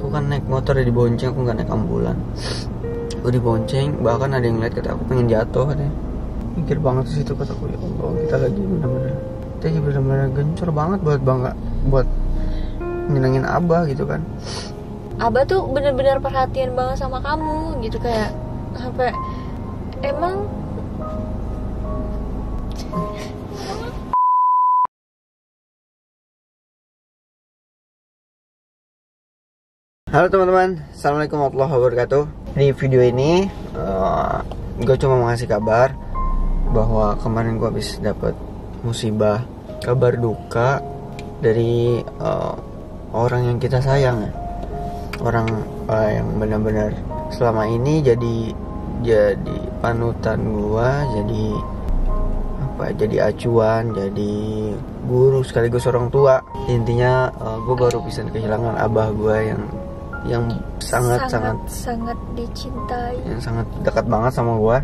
kan naik motor ya, dibonceng, aku nggak naik ambulan. Aku dibonceng, bahkan ada yang lihat kata aku pengen jatuh katanya. Mikir banget di situ kataku, ya Allah, kita lagi benar-benar gencor banget buat nyenengin Abah gitu kan. Abah tuh bener-bener perhatian banget sama kamu gitu, kayak sampai emang Halo teman-teman, assalamualaikum warahmatullahi wabarakatuh. Di video ini gue cuma mau ngasih kabar bahwa kemarin gue habis dapet musibah, kabar duka dari orang yang kita sayang ya. Orang yang benar-benar selama ini jadi panutan gue, jadi acuan, jadi guru sekaligus orang tua. Intinya gue baru bisa kehilangan Abah gue yang sangat dicintai, yang sangat dekat banget sama gue.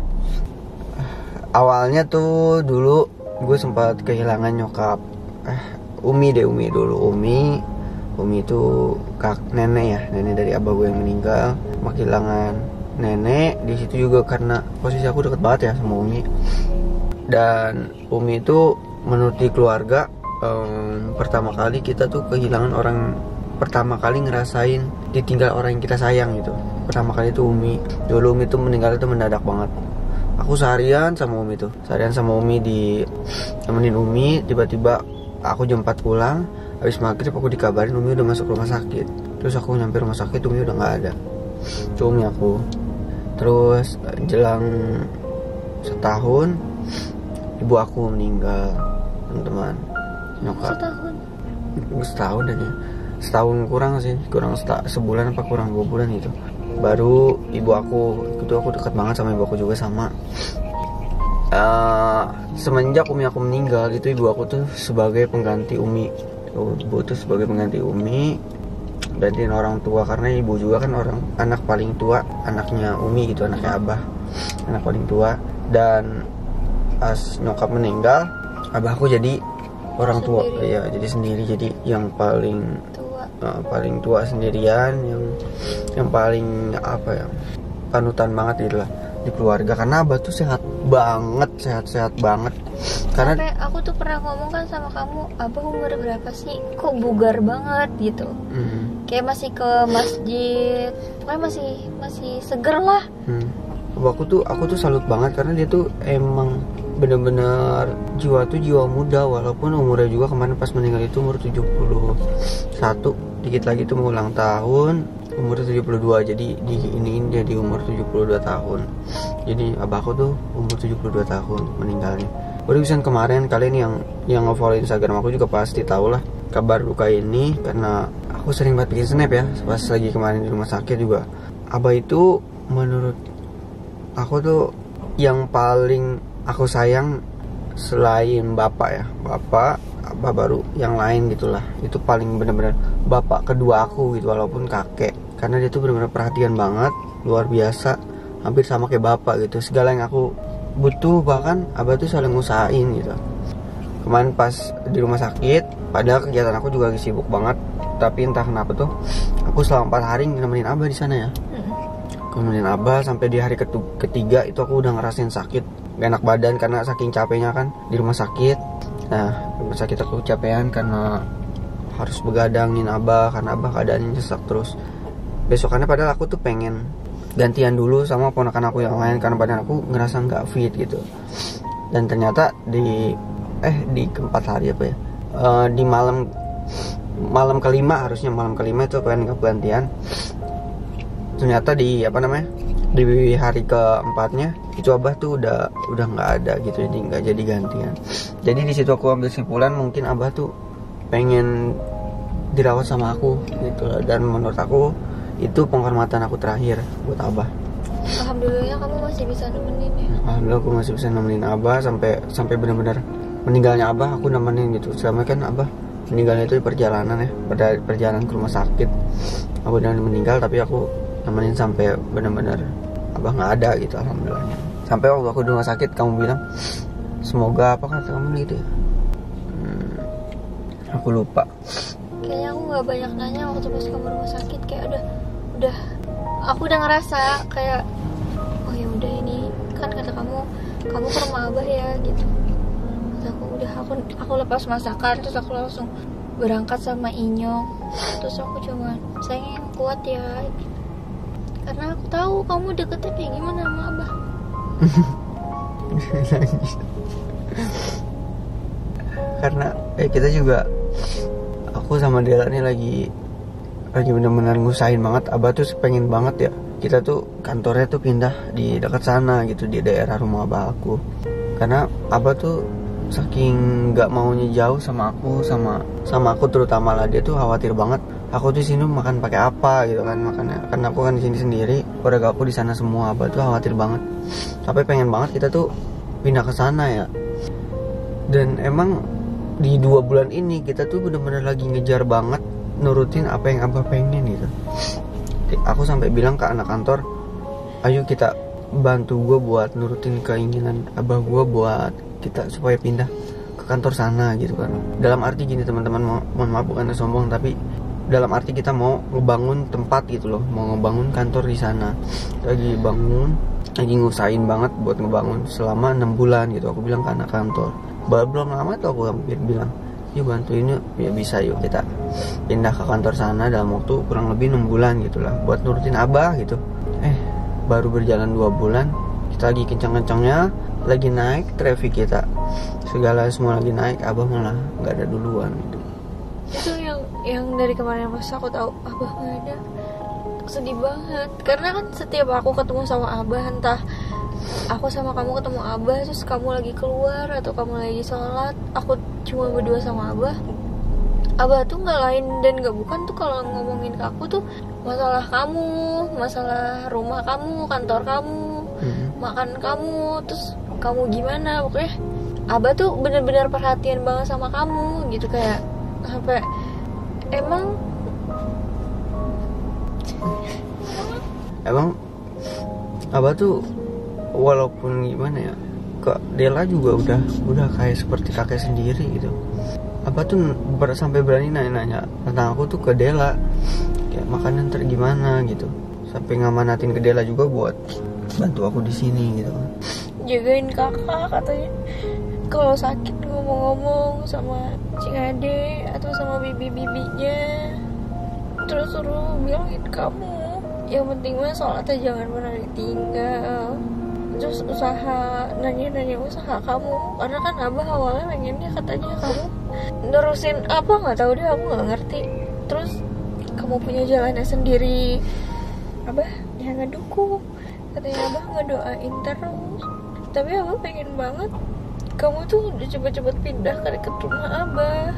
Awalnya tuh dulu gue sempat kehilangan nyokap, Umi dulu. Umi itu nenek dari Abah gue yang meninggal. Kehilangan nenek di situ juga karena posisi aku deket banget ya sama Umi. Dan Umi itu menurut keluarga pertama kali kita tuh kehilangan orang, pertama kali ngerasain ditinggal orang yang kita sayang gitu. Pertama kali itu Umi. Dulu Umi tuh meninggal itu mendadak banget. Aku seharian sama Umi nemenin Umi. Tiba-tiba aku jam 4 pulang. Habis maghrib aku dikabarin Umi udah masuk rumah sakit. Terus aku nyampe rumah sakit, Umi udah gak ada. Cuma aku. Terus jelang setahun ibu aku meninggal, teman-teman. Nyokap. Setahun dan ya. Setahun kurang sebulan apa kurang 2 bulan gitu. Baru ibu aku, itu aku dekat banget sama ibu aku juga sama. Semenjak Umi aku meninggal itu ibu aku tuh sebagai pengganti Umi. Ibu tuh sebagai pengganti Umi, gantiin orang tua, karena ibu juga kan anak paling tua, anaknya Umi gitu, anaknya Abah, anak paling tua. Dan pas nyokap meninggal, Abahku jadi orang tua, ya jadi sendiri, jadi yang paling tua sendirian, yang paling panutan banget gitu lah di keluarga. Karena Abah tuh sehat banget. Karena sampai aku tuh pernah ngomong kan sama kamu, Abah umur berapa sih? Kok bugar banget gitu. Kayak masih ke masjid, pokoknya masih seger lah. Aku tuh salut banget karena dia tuh emang bener-bener jiwa muda, walaupun umurnya juga kemarin pas meninggal itu umur 71, dikit lagi tuh mau ulang tahun, umur 72, jadi diiniin dia di umur 72 tahun. Jadi abahku tuh umur 72 tahun meninggalnya. Baru bisa kemarin, kalian yang nge-follow Instagram aku juga pasti tahu lah kabar duka ini, karena aku sering banget bikin snap ya pas lagi kemarin di rumah sakit juga. Abah itu menurut aku tuh yang paling aku sayang selain bapak ya. Abah baru yang lain gitulah. Itu paling benar-benar bapak kedua aku gitu, walaupun kakek. Karena dia tuh benar-benar perhatian banget, luar biasa, hampir sama kayak bapak gitu. Segala yang aku butuh bahkan Abah tuh saling ngusahain gitu. Kemarin pas di rumah sakit, padahal kegiatan aku juga lagi sibuk banget, tapi entah kenapa tuh aku selama 4 hari nemenin Abah di sana ya. Aku nemenin Abah sampai di hari ketiga itu aku udah ngerasain sakit, gak enak badan karena saking capeknya kan di rumah sakit. Nah, di rumah sakit aku capean karena harus begadangin Abah, karena Abah keadaannya sesak terus. Besokannya padahal aku tuh pengen gantian dulu sama ponakan aku yang lain karena badan aku ngerasa nggak fit gitu. Dan ternyata di keempat hari apa ya, di malam kelima, harusnya malam kelima itu pengen gantian. Ternyata di hari keempatnya itu Abah tuh udah nggak ada gitu, jadi nggak jadi gantian. Jadi di situ aku ambil kesimpulan mungkin Abah tuh pengen dirawat sama aku gitu lah. Dan menurut aku itu penghormatan aku terakhir buat Abah. Alhamdulillah kamu masih bisa nemenin ya. Alhamdulillah aku masih bisa nemenin Abah sampai benar-benar meninggalnya Abah aku nemenin gitu. Selama kan Abah meninggalnya itu di perjalanan ya, pada perjalanan ke rumah sakit. Aku udah meninggal tapi aku nemenin sampai benar-benar Abah nggak ada gitu. Alhamdulillah. Sampai waktu aku di rumah sakit kamu bilang semoga apa kata kamu gitu ya? Aku lupa. Kayaknya aku nggak banyak nanya waktu pas kamu rumah sakit, kayak udah aku udah ngerasa kayak oh ya udah, ini kan kata kamu ke rumah abah ya gitu. Terus aku lepas masakan, terus aku langsung berangkat sama Inyong. Terus aku cuma sayang yang kuat ya gitu. Karena aku tahu kamu deketnya kayak gimana sama abah. Karena kita juga, aku sama Dela nih lagi benar-benar ngusahain banget. Abah tuh pengen banget ya kita tuh kantornya tuh pindah di dekat sana gitu, di daerah rumah abah aku. Karena abah tuh saking nggak maunya jauh sama aku, sama aku terutama lah, dia tuh khawatir banget aku tuh sini makan pakai apa gitu kan, makannya karena aku kan di sini sendiri, keluarga aku di sana semua. Abah tuh khawatir banget, sampai pengen banget kita tuh pindah ke sana ya. Dan emang di 2 bulan ini kita tuh bener-bener lagi ngejar banget nurutin apa yang abah pengen gitu. Aku sampai bilang ke anak kantor, ayo kita bantu gue buat nurutin keinginan abah gue buat kita supaya pindah ke kantor sana gitu kan. Dalam arti gini teman-teman, mohon maaf bukan sombong, tapi dalam arti kita mau ngebangun tempat gitu loh, mau ngebangun kantor di sana. Lagi ngusahain banget buat ngebangun selama 6 bulan gitu. Aku bilang ke anak kantor, belum lama tuh aku hampir bilang, yuk bantuin yuk, ya bisa yuk kita pindah ke kantor sana dalam waktu kurang lebih 6 bulan gitulah buat nurutin abah gitu. Baru berjalan 2 bulan kita lagi kencang-kencangnya, lagi naik traffic kita, segala semua lagi naik, abah malah nggak ada duluan gitu. Itu yang dari kemarin pas aku tahu abah nggak ada, sedih banget. Karena kan setiap aku ketemu sama abah, entah aku sama kamu ketemu abah terus kamu lagi keluar atau kamu lagi sholat, aku cuma berdua sama abah tuh nggak lain dan nggak bukan tuh kalau ngomongin ke aku tuh masalah kamu, masalah rumah kamu, kantor kamu, makan kamu, terus kamu gimana. Pokoknya abah tuh benar-benar perhatian banget sama kamu gitu, kayak sampai emang abah tuh walaupun gimana ya, Kak Dela juga udah kayak seperti kakek sendiri gitu. Abah tuh sampai berani nanya tentang aku tuh ke Dela, kayak makanan ntar gimana gitu, sampai ngamanatin ke Dela juga buat bantu aku di sini gitu. Jagain kakak katanya, kalau sakit ngomong-ngomong sama Cing Ade atau sama bibi-bibinya, terus suruh bilangin kamu yang penting mah sholatnya jangan pernah ditinggal. Terus usaha, nanya usaha kamu, karena kan abah awalnya pengennya katanya kamu nerusin apa nggak tahu deh, aku nggak ngerti. Terus kamu punya jalannya sendiri, abah yang ngedukung, katanya abah ngedoain terus. Tapi abah pengen banget kamu tuh udah cepet-cepet pindah ke deket rumah abah.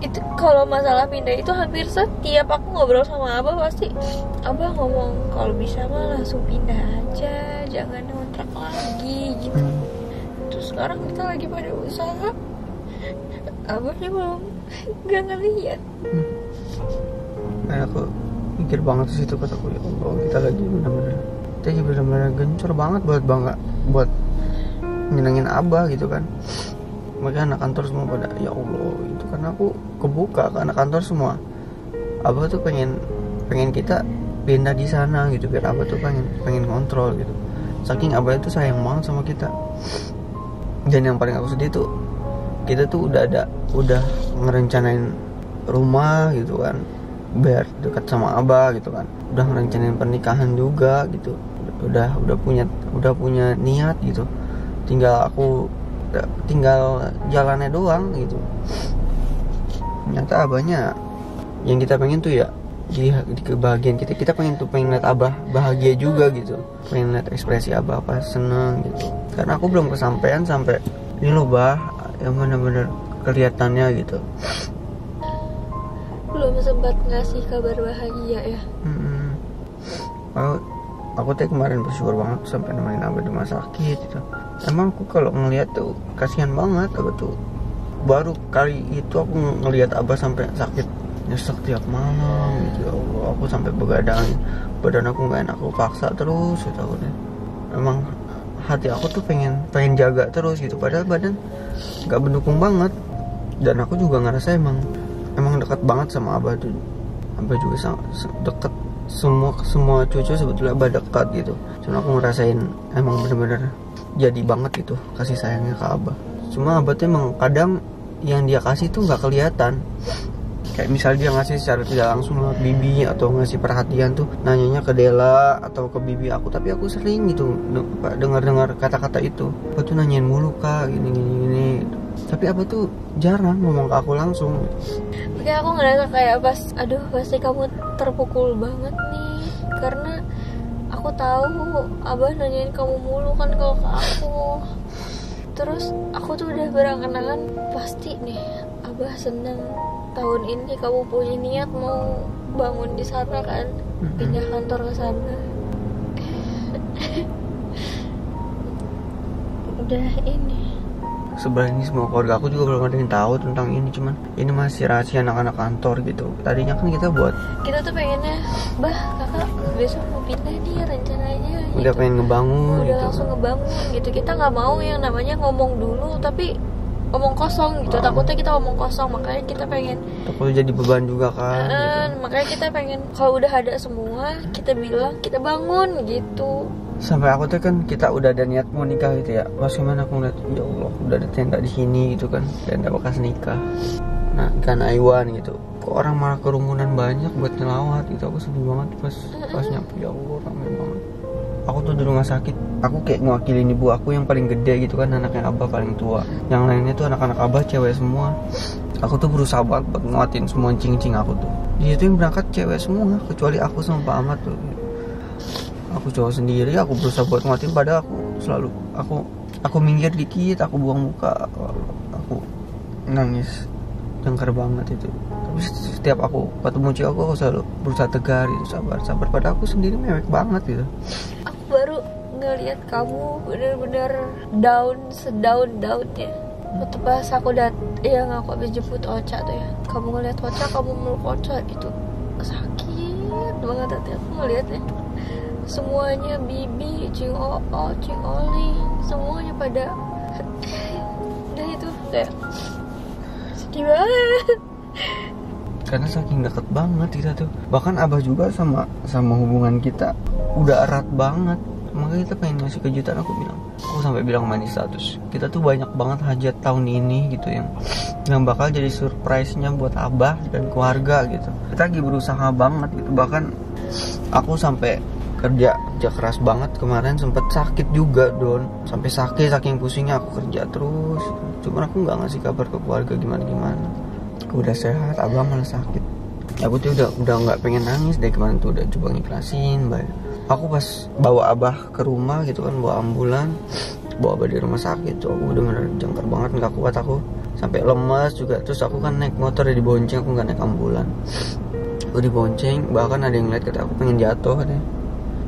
Itu kalau masalah pindah itu hampir setiap aku ngobrol sama abah pasti abah ngomong kalau bisa mah langsung pindah aja, jangan ngontrak lagi gitu. Terus sekarang kita lagi pada usaha, abahnya belum nggak ngeliat. Aku mikir banget sih itu, kataku ya Allah, kita lagi benar-benar gencor banget buat nyenengin abah gitu kan. Makanya anak kantor semua pada ya Allah itu, karena aku kebuka ke anak kantor semua, abah tuh pengen kita pindah di sana gitu, biar abah tuh pengen kontrol gitu, saking abah itu sayang banget sama kita. Dan yang paling aku sedih tuh, kita tuh udah ngerencanain rumah gitu kan biar dekat sama abah gitu kan, udah ngerencanain pernikahan juga gitu, udah punya niat gitu, tinggal jalannya doang gitu. Ternyata abahnya yang kita pengen tuh ya di kebahagiaan kita pengen lihat abah bahagia juga gitu, pengen lihat ekspresi abah apa seneng gitu. Karena aku belum kesampaian sampai ini loh bah, yang bener-bener kelihatannya gitu. Belum sempat ngasih kabar bahagia ya. Aku tuh kemarin bersyukur banget sampai nemenin abah di rumah sakit gitu. Emang aku kalau ngeliat tuh kasihan banget abah tuh. Baru kali itu aku ngeliat abah sampai sakit nyesek tiap malam gitu. Ya Allah, aku sampai begadang, badan aku nggak enak, aku paksa terus gitu. Emang hati aku tuh pengen jaga terus gitu, padahal badan nggak mendukung banget. Dan aku juga ngerasa emang dekat banget sama abah tuh. Abah juga sangat deket semua cucu sebetulnya abah dekat gitu. Cuma aku ngerasain emang bener-bener jadi banget gitu kasih sayangnya ke abah. Cuma abah tuh emang kadang yang dia kasih tuh nggak kelihatan. Kayak misal dia ngasih secara tidak langsung lewat bibi atau ngasih perhatian tuh nanyanya ke Dela atau ke bibi aku, tapi aku sering gitu dengar kata-kata itu. Apa tuh nanyain mulu kak gini. Tapi apa tuh jarang ngomong ke aku langsung. Oke, aku ngerasa kayak aduh pasti kamu terpukul banget nih, karena aku tahu abah nanyain kamu mulu kan kalau ke aku. Terus aku tuh udah berangan-angan pasti nih abah seneng tahun ini kamu punya niat mau bangun di sana kan, pindah kantor ke sana. Udah ini. Sebenarnya ini semua keluarga aku juga belum ada yang tahu tentang ini, cuman ini masih rahasia anak-anak kantor gitu. Tadinya kan kita tuh pengennya, bah kakak besok mau pindah nih rencananya. Udah gitu. pengen ngebangun. Udah gitu. langsung ngebangun gitu. Kita nggak mau yang namanya ngomong dulu tapi omong kosong gitu. Takutnya kita omong kosong, makanya kita pengen. Takutnya jadi beban juga kan. Gitu. Makanya kita pengen kalau udah ada semua kita bilang kita bangun gitu. Sampai aku tuh kan kita udah ada niat mau nikah gitu ya. Pas gimana aku ngeliat ya Allah udah ada tenda di sini gitu kan, tenda bekas nikah. Nah kan Aiwan gitu. Kok orang malah kerumunan banyak buat ngelawat gitu. Aku sedih banget pas nyampe, ya Allah ramai banget. Aku tuh di rumah sakit, aku kayak ngewakilin ibu aku yang paling gede gitu kan, anaknya abah paling tua. Yang lainnya tuh anak-anak abah cewek semua. Aku tuh berusaha banget buat nguatin semua cing-cing aku tuh. Di situ yang berangkat cewek semua, kecuali aku sama Pak Ahmad tuh. Aku cowok sendiri, aku berusaha buat nguatin, pada aku minggir dikit, aku buang muka, aku nangis jengkar banget itu. Tapi setiap aku ketemu cewek aku selalu berusaha tegar gitu, sabar. Pada aku sendiri mewek banget gitu. Aku baru ngeliat kamu bener-bener sedaun-daunnya. Waktu pas aku yang aku habis jemput Ocha tuh ya, kamu ngeliat Ocha, kamu meluk Ocha, itu sakit banget hati aku ngeliatnya. Semuanya Bibi, Cing Oo, Cing Oli, semuanya pada udah itu kayak sedih banget. Karena saking deket banget kita tuh. Bahkan abah juga sama hubungan kita udah erat banget. Makanya kita pengen ngasih kejutan, aku sampai bilang main di status. Kita tuh banyak banget hajat tahun ini gitu yang bakal jadi surprise-nya buat abah dan keluarga gitu. Kita lagi berusaha banget gitu. Bahkan aku sampai kerja keras banget kemarin, sempet sakit juga Don, sampai sakit saking pusingnya aku kerja terus. Cuman aku nggak ngasih kabar ke keluarga gimana. Aku udah sehat, abah malah sakit. Aku tuh udah nggak pengen nangis deh kemarin tuh, udah coba ngiklasin. Aku pas bawa abah ke rumah gitu kan, bawa ambulan, bawa abah di rumah sakit tuh, aku udah bener jengkar banget, nggak kuat aku, sampai lemas juga. Terus aku kan naik motor ya dibonceng, aku nggak naik ambulan, aku dibonceng. Bahkan ada yang ngeliat kata aku pengen jatuh katanya.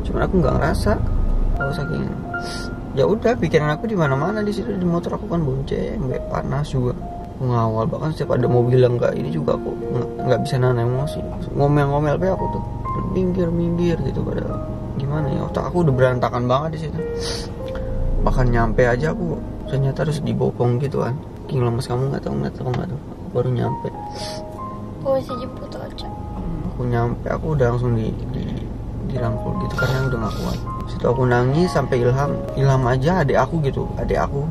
Cuman aku nggak ngerasa, aku saking ya udah pikiran aku di mana-mana di situ. Di motor aku kan bonceng, kayak panas juga, aku ngawal. Bahkan setiap ada mobil yang nggak ini juga aku nggak bisa nahan emosi, ngomel-ngomel be aku tuh minggir gitu. Pada gimana ya, otak aku udah berantakan banget di situ. Bahkan nyampe aja aku ternyata harus dibopong gitu kan. King lemes, kamu nggak tahu aku baru nyampe. Aku masih jemput Ocha. Aku nyampe, aku udah langsung dirangkul gitu karena udah gak kuat. Situ aku nangis sampai Ilham aja, adik aku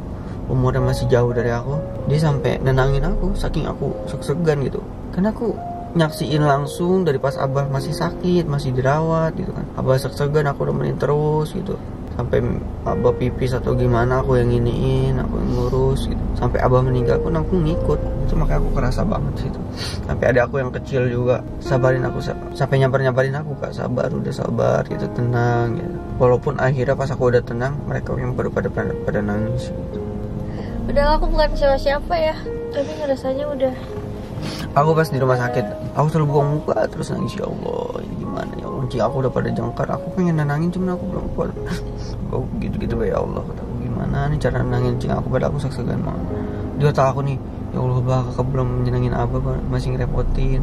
umurnya masih jauh dari aku, dia sampai nenangin aku saking aku seg-segan gitu. Karena aku nyaksiin langsung dari pas abah masih sakit, masih dirawat gitu kan. Abah seg-segan, aku nemenin terus gitu. Sampai abah pipis atau gimana aku yang iniin, aku yang ngurus gitu. Sampai abah meninggal pun aku ngikut. Itu makanya aku kerasa banget situ. Sampai ada aku yang kecil juga sabarin aku, sampai nyamperin aku, kak sabar, udah sabar gitu, tenang gitu. Walaupun akhirnya pas aku udah tenang, mereka yang baru pada nangis gitu. Udah, aku bukan siapa-siapa ya, tapi ngerasanya udah. Aku pas di rumah sakit, aku selalu buka muka terus nangis, ya Allah ini gimana ya Allah, aku udah pada jengkar, aku pengen nenangin cuman aku belum kuat. Aku gitu ya Allah, kataku gimana nih cara nenangin cing aku, pada aku seg-segan banget. Di otak aku nih, ya Allah bah, kakak belum nyenengin abah, masih ngerepotin.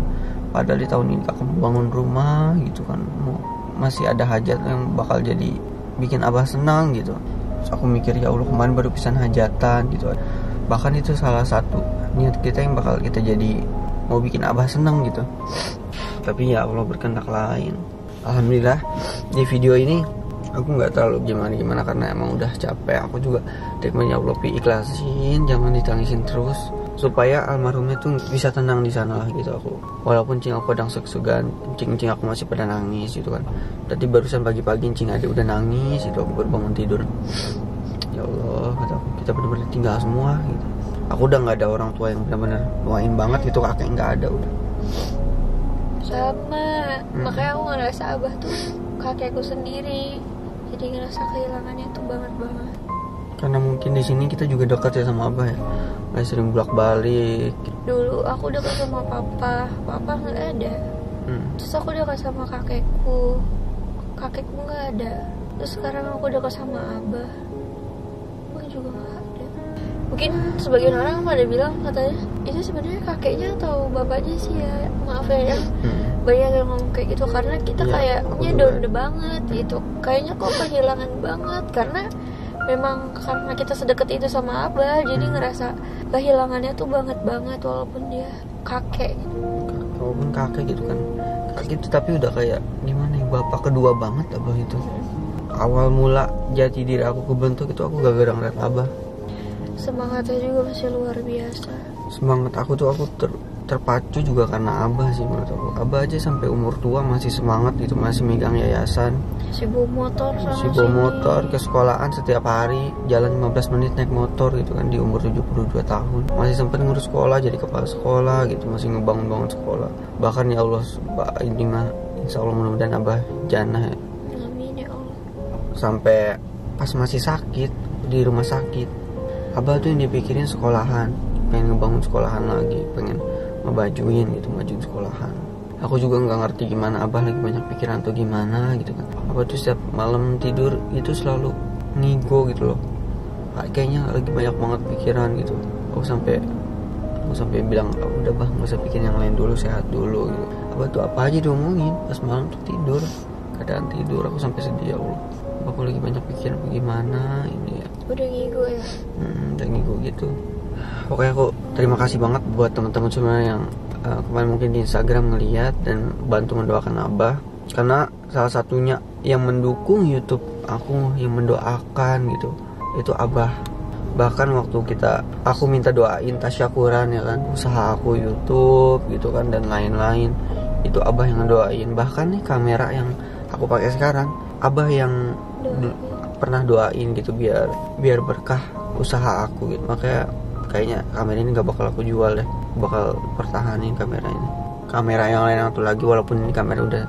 Padahal di tahun ini kakak mau bangun rumah gitu kan, masih ada hajat yang bakal jadi bikin abah senang gitu. Terus aku mikir, ya Allah kemarin baru pisan hajatan gitu. Bahkan itu salah satu niat kita yang bakal kita jadi mau bikin abah senang gitu. Tapi ya Allah berkehendak lain. Alhamdulillah di video ini aku nggak terlalu gimana karena emang udah capek. Aku juga ya Allah ikhlasin, jangan ditangisin terus supaya almarhumnya tuh bisa tenang di sana lah gitu. Aku walaupun cing aku kadang seg-segan, cing aku masih pada nangis gitu kan. Tadi barusan pagi-pagi cing adik udah nangis itu, aku baru bangun tidur. Ya Allah, kata aku, kita benar-benar tinggal semua gitu. Aku udah nggak ada orang tua yang benar-benar doain banget gitu, kakek nggak ada udah. Sama, makanya aku ngerasa abah tuh kakekku sendiri. Jadi ngerasa kehilangannya tuh banget. Karena mungkin di sini kita juga dekat ya sama abah ya, kayak sering bolak-balik. Dulu aku dekat sama papa nggak ada. Terus aku dekat sama kakekku nggak ada. Terus sekarang aku dekat sama abah juga nggak ada. Mungkin sebagian orang pada bilang katanya itu sebenarnya kakeknya atau bapaknya sih ya, maaf ya. Banyak yang ngomong kayak gitu karena kita kayaknya down banget gitu, kayaknya kok kehilangan banget karena memang karena kita sedekat itu sama abah, jadi ngerasa kehilangannya tuh banget walaupun dia kakek gitu. Walaupun kakek gitu kan, kakek itu tapi udah kayak gimana ya, bapak kedua banget abah itu. Awal mula jati diri aku kebentuk itu aku gara-gara ngeliat abah. Semangatnya juga masih luar biasa. Semangat aku tuh terpacu juga karena abah sih menurut aku. Abah aja sampai umur tua masih semangat gitu, masih megang yayasan, masih bawa motor ke sekolahan setiap hari, jalan 15 menit naik motor gitu kan, di umur 72 tahun masih sempat ngurus sekolah, jadi kepala sekolah gitu, masih ngebangun sekolah. Bahkan ya Allah, ini mah insya Allah mudah-mudahan abah jannah ya. Amin ya Allah. Sampai pas masih sakit di rumah sakit, abah tuh yang dipikirin sekolahan, pengen ngebangun sekolahan lagi, pengen ngebajuin gitu, majuin sekolahan. Aku juga nggak ngerti gimana abah lagi banyak pikiran tuh gimana gitu kan. Abah tuh setiap malam tidur itu selalu ngigo gitu loh, kayaknya lagi banyak banget pikiran gitu. Aku sampai bilang udah bah, nggak usah pikirin yang lain dulu, sehat dulu gitu. Abah tuh apa aja diomongin pas malam tuh tidur, keadaan tidur aku sampai sedih. Ya Allah, aku lagi banyak pikiran bagaimana ini ya. Udah ngigo ya? Udah ngigo gitu. Pokoknya aku terima kasih banget buat teman-teman semua yang kemarin mungkin di Instagram ngeliat dan bantu mendoakan abah. Karena salah satunya yang mendukung YouTube aku, yang mendoakan gitu, itu abah. Bahkan waktu aku minta doain tasyakuran ya kan, usaha aku YouTube gitu kan dan lain-lain, itu abah yang ngedoain. Bahkan nih kamera yang aku pakai sekarang, abah yang pernah doain gitu biar berkah usaha aku gitu. Makanya kayaknya kamera ini gak bakal aku jual deh, bakal pertahanin kamera ini. Kamera yang lain satu lagi, walaupun ini kamera udah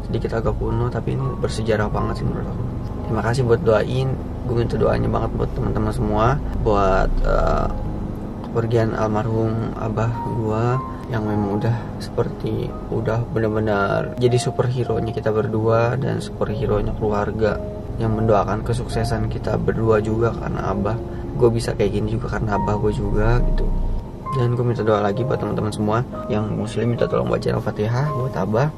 sedikit agak kuno, tapi ini bersejarah banget sih menurut aku. Terima kasih buat doain, gue minta doanya banget buat teman-teman semua, buat kepergian almarhum abah gue yang memang udah benar-benar jadi superhero nya kita berdua dan superhero nya keluarga, yang mendoakan kesuksesan kita berdua juga karena abah. Gue bisa kayak gini juga karena abah gue juga gitu. Dan gue minta doa lagi buat teman-teman semua yang muslim, minta tolong baca Al-Fatihah buat abah,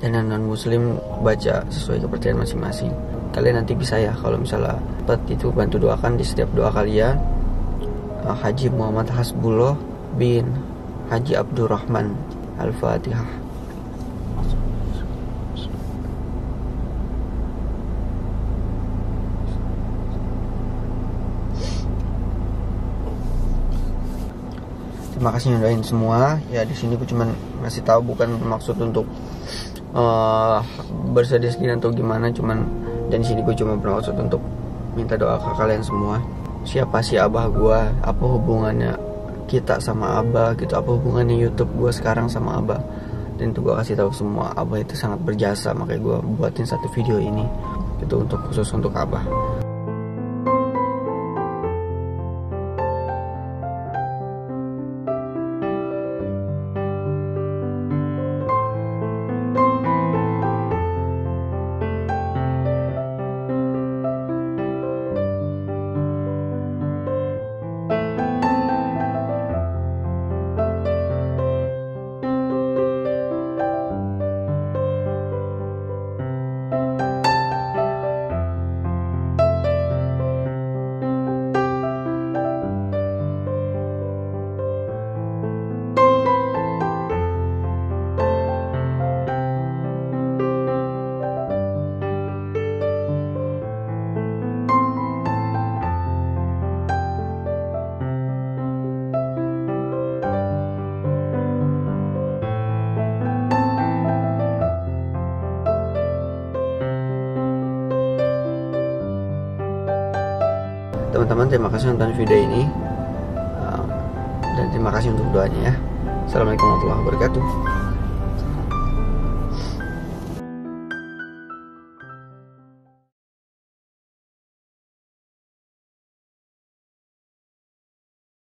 dan yang non muslim baca sesuai kepercayaan masing-masing. Kalian nanti bisa ya kalau misalnya itu bantu doakan di setiap doa kalian. Haji Muhammad Hasbullah bin Haji Abdurrahman. Al-Fatihah. Terima kasih yang doain semua. Ya di sini gue cuman ngasih tahu, bukan bermaksud untuk bersedih atau gimana, cuman dan di sini gue cuma bermaksud untuk minta doa ke kalian semua. Siapa sih abah gue? Apa hubungannya kita sama abah gitu? Apa hubungannya YouTube gue sekarang sama abah? Dan itu gue kasih tahu semua, abah itu sangat berjasa, makanya gue buatin satu video ini itu khusus untuk abah. Teman-teman, terima kasih nonton video ini. Dan terima kasih untuk doanya ya. Assalamualaikum warahmatullahi wabarakatuh.